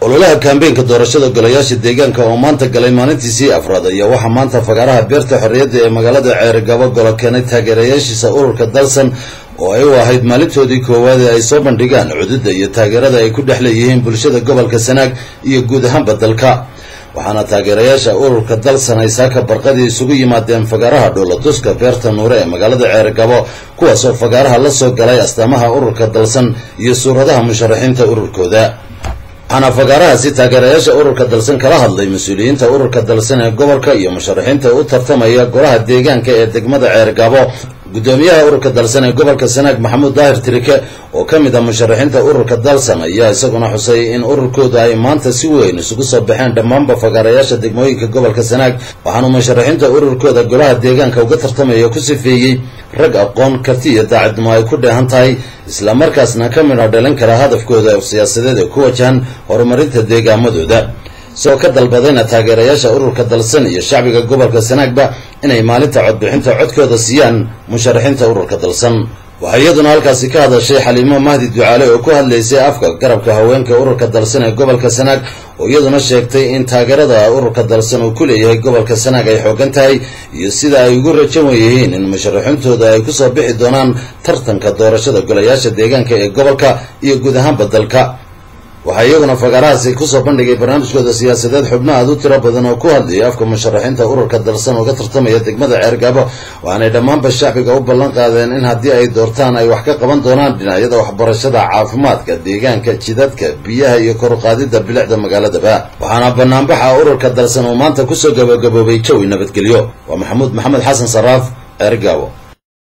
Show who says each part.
Speaker 1: ololaha kaambeynka doorashada golayaasha deegaanka oo maanta galay maalintiisii afraad ayaa waxaa maanta fagaaraha beerta xorriyadda ee magaalada Ceerigabo golo keenay taageerayaashiisa ururka dalsan oo ay u ahayd maalintoodii koowaad ee ay soo bandhigaan cududda iyo taageerada ay ku dhex leeyihiin bulshada gobolka Sanaag iyo guud ahaanba dalka. waxaana taageerayaasha ururka dalsan ay saaka barqadii isugu yimaadeen fagaaraha dhoolatuska beerta nuure ee magaalada Ceerigabo kuwaasoo fagaaraha la soo galay astaamaha ururka dalsan iyo suuradaha musharaxiinta ururkooda. waxaana fagaarahaasi taageerayaasha ururka dalsan kala hadlay mas-uuliyiinta ururka dalsan ee gobolka iyo musharaxiinta u tartamaya golaha deegaanka ee degmada Ceerigabo. gudoomiyaha ururka dalsan ee gobolka Sanaag Maxamuud Daahir Tirike oo ka mid ah musharaxiinta ururka dalsan ayaa isaguna xusay in ururkooda ay maanta si weyn isugu soo baxeen dhammaanba fagaarayaasha degmooyinka gobolka Sanaag. waxaana musharaxiinta ururkooda golaha deegaanka uga tartamaya ku sifeeyey rag aqoon karti iyo daacadnimo ay ku dheehan tahay isla markaasna ka midho dhalin kara hadafkooda siyaasadeed ee ku wajahan horumarinta deegaamadooda. soo ka dalbadayna taageerayaasha ururka dalsan iyo shacbiga gobolka Sanaagba inay maalinta codbixinta codkooda siiyaan musharaxiinta ururka dalsan. waxay iyaduna halkaasi ka hadashay Xaliimo Mahdi Ducaale oo ku hadlaysay afka garabka haweenka ururka dalsan ee gobolka Sanaag oo iyaduna sheegtay in taageerada ururka dalsan uu ku leeyahay gobolka Sanaag ay xoogan tahay iyo sida ay ugu rajayn yihiin in musharaxiintooda ay ku soo bixi doonaan tartanka doorashada golayaasha deegaanka ee gobolka iyo guud ahaanba dalka. waxay iyaguna fagaarahaasi ku soo bandhigay barnaamijkooda siyaasadeed xubno aad u tiro badan oo ku hadlayay afka musharaxiinta ururka dalsan uga tartamaya degmada Ceerigabo waxaanay dhammaanba shacbiga u ballan qaadeen in haddii ay doortaan ay wax ka qaban doonaan dhinacyada waxbarashada, caafimaadka, deegaanka, jidadka, biyaha iyo kor u qaadidda bilicda magaaladaba. waxaana banaanbaxa ururka dalsan uu maanta kusoo gabagaboobay jawi nabadgelyo. waa Maxamuud Maxamed Xasan Saraaf, Ceerigabo.